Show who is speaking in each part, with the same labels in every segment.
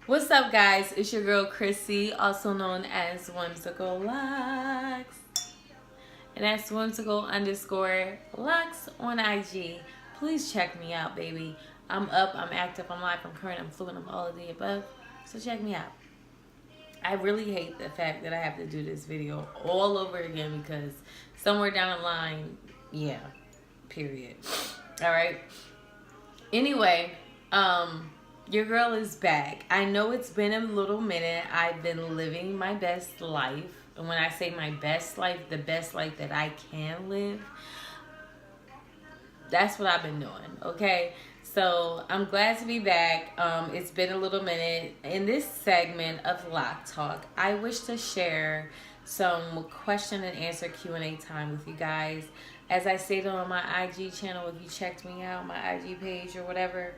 Speaker 1: What's up, guys? It's your girl Chrissy, also known as Whimsical Locs, and that's Whimsical_Locs on IG. Please check me out, baby. I'm up, I'm active, I'm live, I'm current, I'm fluent, I'm all of the above. So check me out. I really hate the fact that I have to do this video all over again because somewhere down the line, yeah, period. All right. Anyway, your girl is back. I know it's been a little minute. I've been living my best life. And when I say my best life, the best life that I can live, that's what I've been doing, okay? So I'm glad to be back. It's been a little minute. In this segment of Loc Talk, I wish to share some question and answer Q&A time with you guys. As I stated on my IG channel, if you checked me out, my IG page or whatever,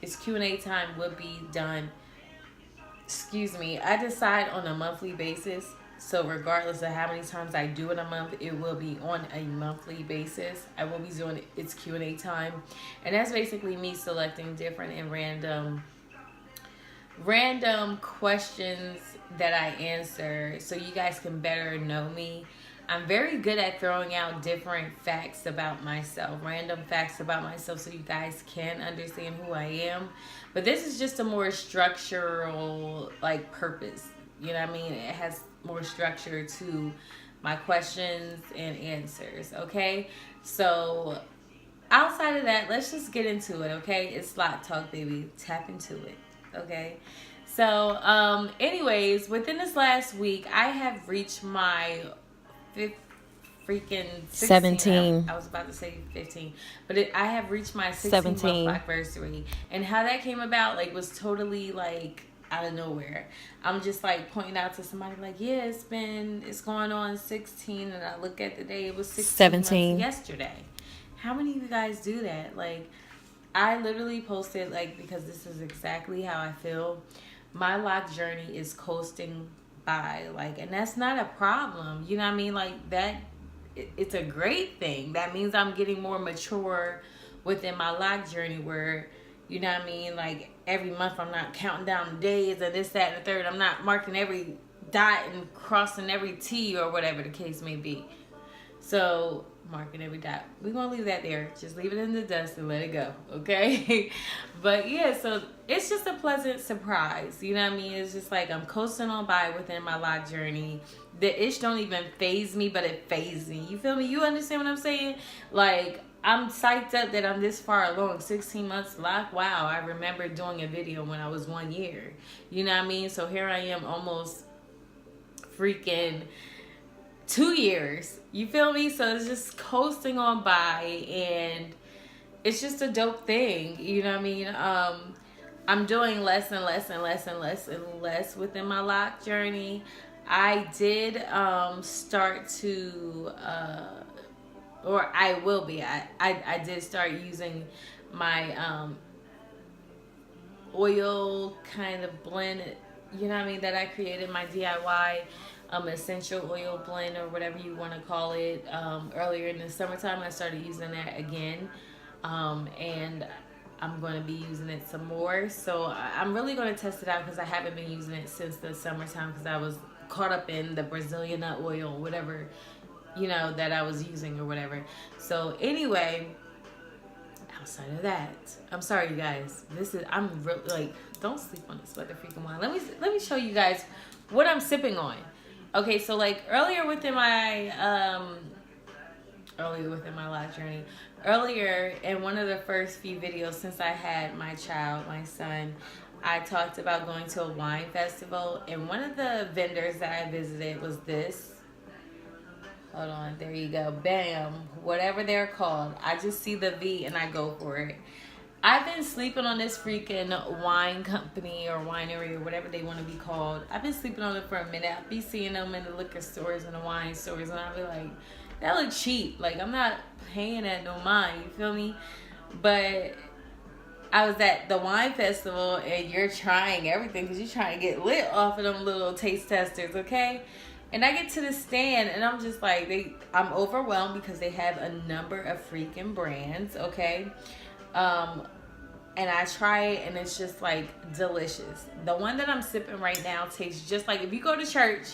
Speaker 1: it's Q&A time would be done. Excuse me. I decide on a monthly basis. So regardless of how many times I do it a month, it will be on a monthly basis. I will be doing its Q&A time. And that's basically me selecting different and random questions that I answer so you guys can better know me. I'm very good at throwing out different facts about myself, random facts about myself, so you guys can understand who I am. But this is just a more structural, like, purpose. You know what I mean? It has more structure to my questions and answers, okay? So outside of that, let's just get into it, okay? It's Loc Talk, baby. Tap into it, okay? So, anyways, within this last week, I have reached my freaking
Speaker 2: 17.
Speaker 1: I was about to say 15, but I have reached my 16th month anniversary, and how that came about, like, was totally like out of nowhere. I'm just like pointing out to somebody like, yeah, it's going on 16, and I look at the day, it was 17 months yesterday. How many of you guys do that? Like, I literally posted, like, because this is exactly how I feel. My Loc journey is coasting by, like, and that's not a problem, you know what I mean? Like, that it's a great thing. That means I'm getting more mature within my Loc journey, where, you know what I mean, like, every month I'm not counting down the days and this, that, and the third. I'm not marking every dot and crossing every T or whatever the case may be. So, marking every dot. We're going to leave that there. Just leave it in the dust and let it go, okay? But, yeah, so it's just a pleasant surprise. You know what I mean? It's just like I'm coasting on by within my Loc journey. The ish don't even faze me, but it phases me. You feel me? You understand what I'm saying? Like, I'm psyched up that I'm this far along. 16 months Loc. Wow, I remember doing a video when I was 1 year. You know what I mean? So here I am, almost freaking 2 years. You feel me? So it's just coasting on by, and it's just a dope thing. You know what I mean? I'm doing less and less and less and less and less within my Loc journey. I did start to, or I will be. I did start using my oil kind of blend, you know what I mean, that I created, my DIY essential oil blend, or whatever you want to call it. Earlier in the summertime, I started using that again, and I'm going to be using it some more. So I'm really going to test it out because I haven't been using it since the summertime, because I was caught up in the Brazilian nut oil, whatever, you know, that I was using or whatever. So anyway, outside of that, I'm sorry, you guys. I'm really, like, don't sleep on this mother freaking wine. Let me show you guys what I'm sipping on. Okay, so, like, earlier within my Loc journey, earlier in one of the first few videos since I had my child, my son, I talked about going to a wine festival, and one of the vendors that I visited was this. Hold on, there you go. Bam, whatever they're called. I just see the V and I go for it. I've been sleeping on this freaking wine company or winery or whatever they want to be called. I've been sleeping on it for a minute. I'll be seeing them in the liquor stores and the wine stores, and I'll be like, that look cheap. Like, I'm not paying that no mind, you feel me? But I was at the wine festival, and you're trying everything because you're trying to get lit off of them little taste testers, okay? And I get to the stand, and I'm just like, I'm overwhelmed because they have a number of freaking brands, okay? and I try it, and it's just like delicious. The one that I'm sipping right now tastes just like if you go to church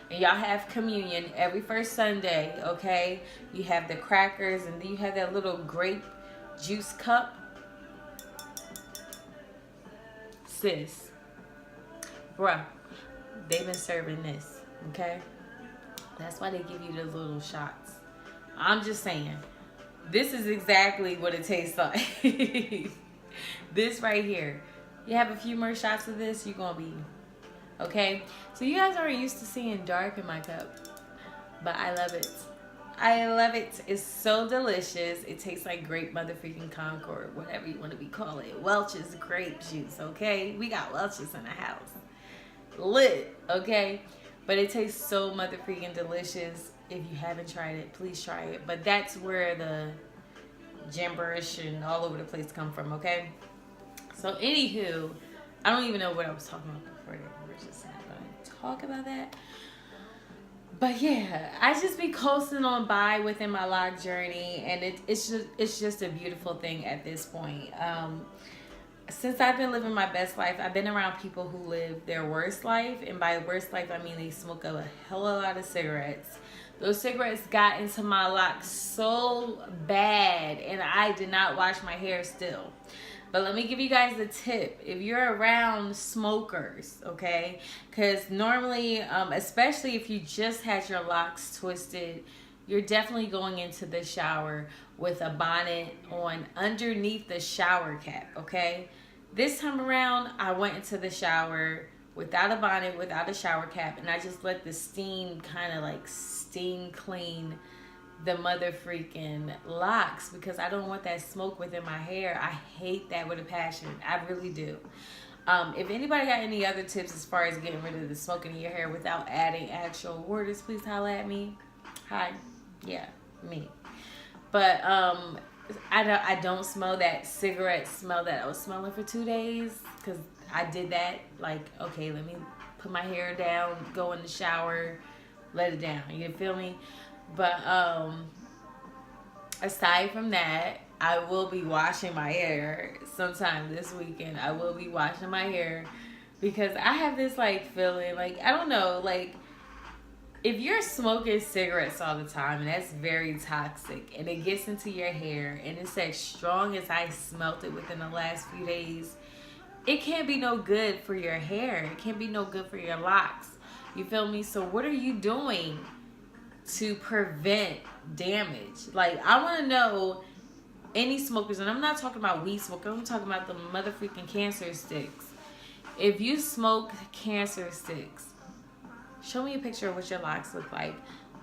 Speaker 1: and y'all have communion every first Sunday, okay? You have the crackers, and then you have that little grape juice cup. Sis, bruh, they've been serving this, okay? That's why they give you those little shots. I'm just saying, this is exactly what it tastes like. This right here. You have a few more shots of this, you're gonna be okay. So you guys aren't used to seeing dark in my cup, but I love it. I love it. It's so delicious. It tastes like grape motherfucking Concord, whatever you want to be calling it. Welch's grape juice, okay? We got Welch's in the house. Lit, okay? But it tastes so motherfucking delicious. If you haven't tried it, please try it. But that's where the gibberish and all over the place come from, okay? So anywho, I don't even know what I was talking about before that. We're just not going to talk about that. But yeah, I just be coasting on by within my lock journey, and it's just a beautiful thing at this point. Since I've been living my best life, I've been around people who live their worst life, and by worst life I mean they smoke a hell of a lot of cigarettes. Those cigarettes got into my locks so bad, and I did not wash my hair still. But let me give you guys a tip. If you're around smokers, okay? Because normally, especially if you just had your locks twisted, you're definitely going into the shower with a bonnet on underneath the shower cap, okay? This time around, I went into the shower without a bonnet, without a shower cap, and I just let the steam kind of like steam clean the mother freaking locks, because I don't want that smoke within my hair. I hate that with a passion. I really do. If anybody got any other tips as far as getting rid of the smoking in your hair without adding actual waters, please holla at me. Hi. Yeah, me. But I don't smell that cigarette smell that I was smelling for 2 days, because I did that. Like, okay, let me put my hair down, go in the shower, let it down. You feel me? But aside from that, I will be washing my hair sometime this weekend. I will be washing my hair, because I have this like feeling, like, I don't know, like, if you're smoking cigarettes all the time, and that's very toxic, and it gets into your hair, and it's as strong as I smelt it within the last few days, it can't be no good for your hair. It can't be no good for your locks. You feel me? So what are you doing to prevent damage? Like, I want to know any smokers, and I'm not talking about weed smokers, I'm talking about the motherfucking cancer sticks. If you smoke cancer sticks, show me a picture of what your locks look like.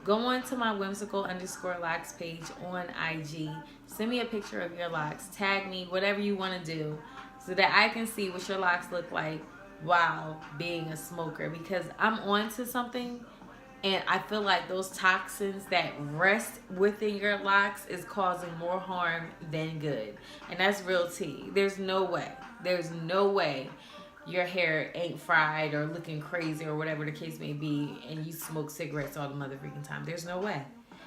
Speaker 1: Go on to my whimsical_locks page on IG. Send me a picture of your locks. Tag me, whatever you want to do, so that I can see what your locks look like while being a smoker. Because I'm on to something, and I feel like those toxins that rest within your locks is causing more harm than good. And that's real tea. There's no way your hair ain't fried or looking crazy or whatever the case may be, and you smoke cigarettes all the motherfucking time. There's no way.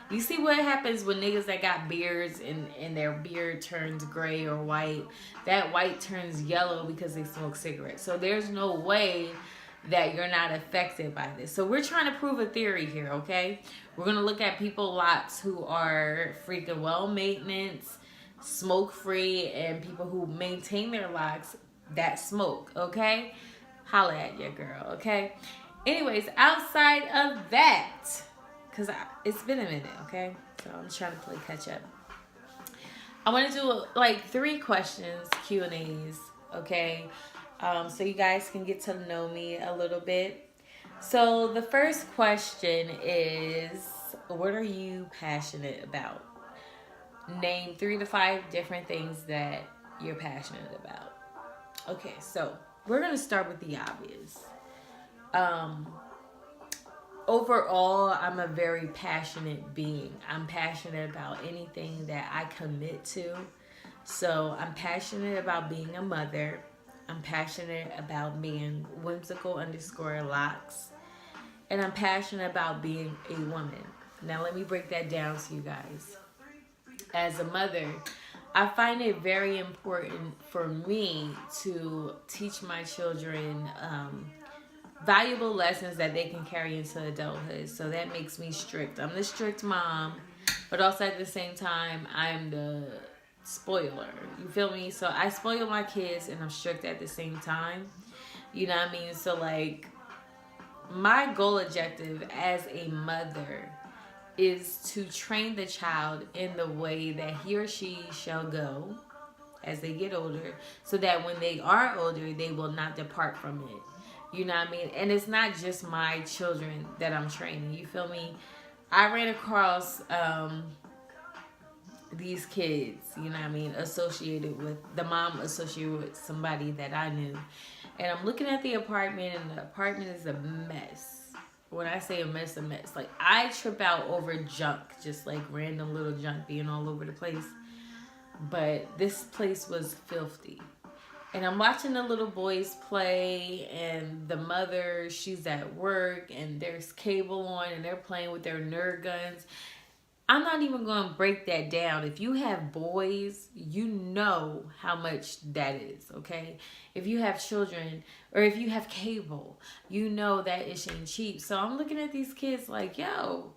Speaker 1: You see what happens when niggas that got beards and their beard turns gray or white? That white turns yellow because they smoke cigarettes. So there's no way that you're not affected by this. So we're trying to prove a theory here, okay? We're going to look at people locks who are freaking well maintenance, smoke free, and people who maintain their locks that smoke, okay? Holla at your girl, okay? Anyways, outside of that, because it's been a minute, okay? So I'm trying to play catch up. I want to do like 3 questions, Q&As, okay? So you guys can get to know me a little bit. So the first question is, what are you passionate about? Name 3 to 5 different things that you're passionate about. Okay, so we're going to start with the obvious. Overall, I'm a very passionate being. I'm passionate about anything that I commit to. So I'm passionate about being a mother. I'm passionate about being whimsical_locks. And I'm passionate about being a woman. Now let me break that down to you guys. As a mother, I find it very important for me to teach my children valuable lessons that they can carry into adulthood. So that makes me strict. I'm the strict mom, but also at the same time, I'm the spoiler. You feel me? So I spoil my kids and I'm strict at the same time. You know what I mean? So like, my goal objective as a mother is to train the child in the way that he or she shall go as they get older, so that when they are older, they will not depart from it. You know what I mean? And it's not just my children that I'm training. You feel me? I ran across these kids, you know what I mean, associated with, the mom associated with somebody that I knew. And I'm looking at the apartment, and the apartment is a mess. When I say a mess, like I trip out over junk, just like random little junk being all over the place. But this place was filthy. And I'm watching the little boys play, and the mother, she's at work, and there's cable on, and they're playing with their Nerf guns. I'm not even going to break that down. If you have boys, you know how much that is, okay? If you have children, or if you have cable, you know that it ain't cheap. So I'm looking at these kids like, yo,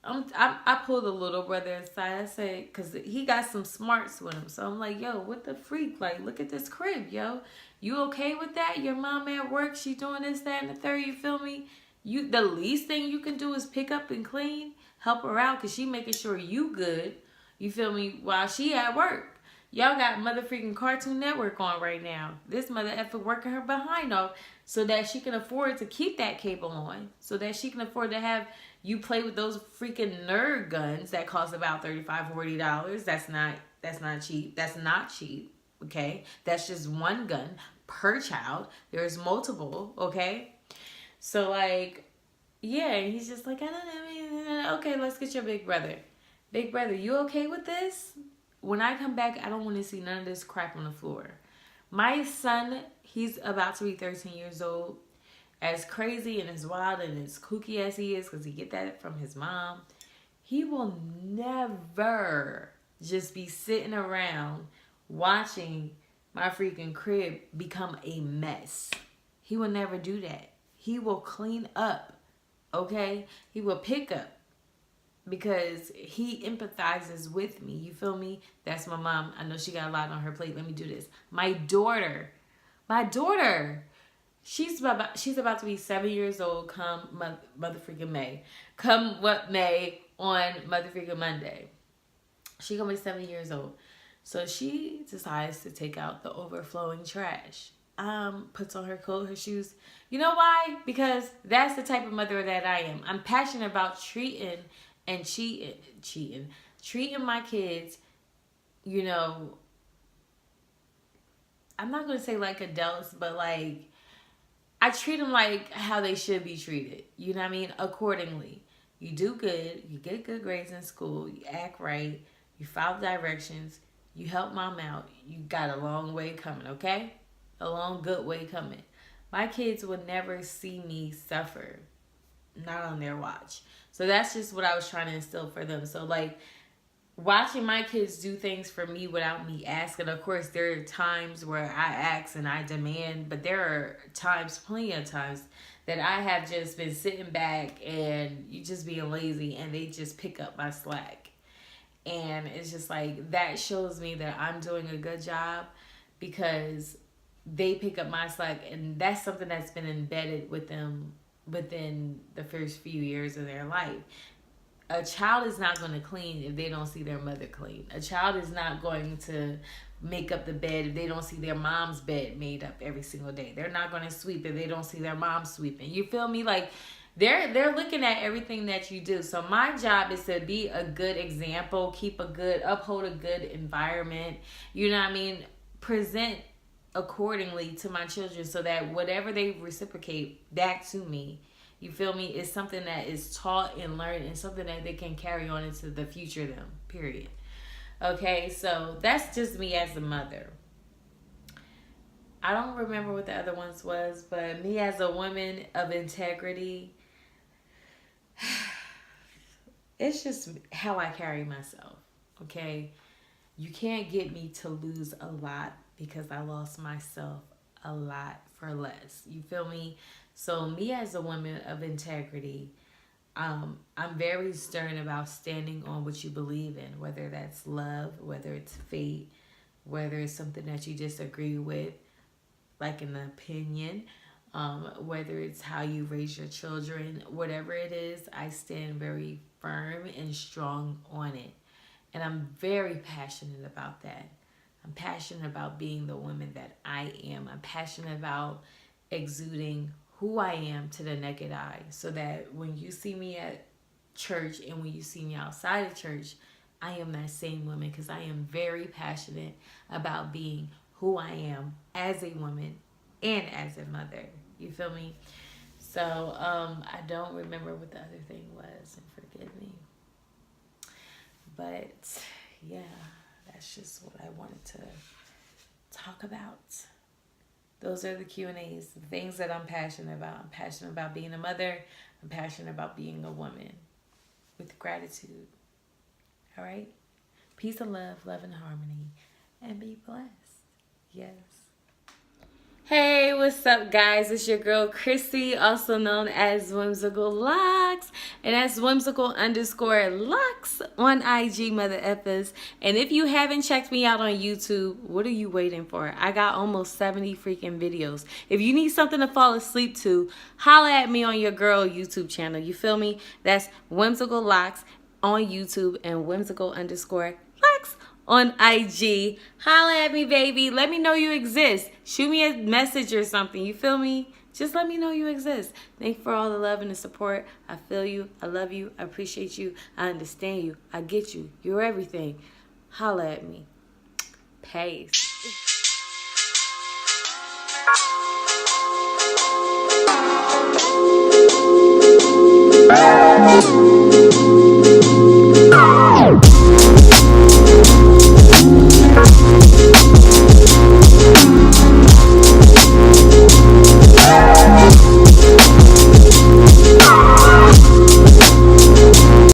Speaker 1: I pulled the little brother aside. I said, because he got some smarts with him. So I'm like, yo, what the freak? Like, look at this crib, yo. You okay with that? Your mom at work, she doing this, that, and the third, you feel me? The least thing you can do is pick up and clean. Help her out, because she making sure you good. You feel me? While she at work. Y'all got mother freaking Cartoon Network on right now. This mother effer working her behind off so that she can afford to keep that cable on. So that she can afford to have you play with those freaking Nerf guns that cost about $35, $40. That's not cheap. That's not cheap. Okay? That's just one gun per child. There's multiple, okay? So like, yeah, and he's just like, I don't know. Okay, let's get your big brother. Big brother, you okay with this? When I come back, I don't want to see none of this crap on the floor. My son, he's about to be 13 years old. As crazy and as wild and as kooky as he is, because he get that from his mom, he will never just be sitting around watching my freaking crib become a mess. He will never do that. He will clean up. Okay? He will pick up, because he empathizes with me. You feel me? That's my mom. I know she got a lot on her plate. Let me do this. My daughter, she's about to be 7 years old come mother freaking May. Come what May on mother freaking Monday. She gonna be 7 years old. So she decides to take out the overflowing trash. Puts on her coat, her shoes. You know why? Because that's the type of mother that I am. I'm passionate about treating my kids, you know, I'm not going to say like adults, but like, I treat them like how they should be treated. You know what I mean? Accordingly. You do good. You get good grades in school. You act right. You follow directions. You help mom out. You got a long way coming, okay? A long, good way coming. My kids would never see me suffer. Not on their watch. So that's just what I was trying to instill for them. So like, watching my kids do things for me without me asking. Of course, there are times where I ask and I demand, but there are times, plenty of times, that I have just been sitting back and you just being lazy and they just pick up my slack. And it's just like, that shows me that I'm doing a good job, because they pick up my slack, and that's something that's been embedded with them within the first few years of their life. A child is not going to clean if they don't see their mother clean. A child is not going to make up the bed if they don't see their mom's bed made up every single day. They're not going to sweep if they don't see their mom sweeping. You feel me? Like, they're looking at everything that you do. So my job is to be a good example, uphold a good environment. You know what I mean? Present accordingly to my children, so that whatever they reciprocate back to me, you feel me, is something that is taught and learned, and something that they can carry on into the future them, period. Okay, so that's just me as a mother. I don't remember what the other ones was, but me as a woman of integrity, it's just how I carry myself, okay? You can't get me to lose a lot because I lost myself a lot for less. You feel me? So me as a woman of integrity, I'm very stern about standing on what you believe in, whether that's love, whether it's fate, whether it's something that you disagree with, like an opinion, whether it's how you raise your children, whatever it is, I stand very firm and strong on it. And I'm very passionate about that. I'm passionate about being the woman that I am. I'm passionate about exuding who I am to the naked eye, so that when you see me at church and when you see me outside of church, I am that same woman, because I am very passionate about being who I am as a woman and as a mother. You feel me? So I don't remember what the other thing was, and forgive me. But yeah, that's just what I wanted to talk about. Those are the Q&As, the things that I'm passionate about. I'm passionate about being a mother. I'm passionate about being a woman with gratitude. All right? Peace and love and harmony, and be blessed. Yes. Hey, what's up, guys? It's your girl, Chrissy, also known as Whimsical Locs, and that's Whimsical_Locs on IG, mother effers. And if you haven't checked me out on YouTube, what are you waiting for? I got almost 70 freaking videos. If you need something to fall asleep to, holla at me on your girl YouTube channel. You feel me? That's Whimsical Locs on YouTube and Whimsical_Locs on IG. Holla at me, baby. Let me know you exist. Shoot me a message or something. You feel me? Just let me know you exist. Thank you for all the love and the support. I feel you. I love you. I appreciate you. I understand you. I get you. You're everything. Holla at me. Peace.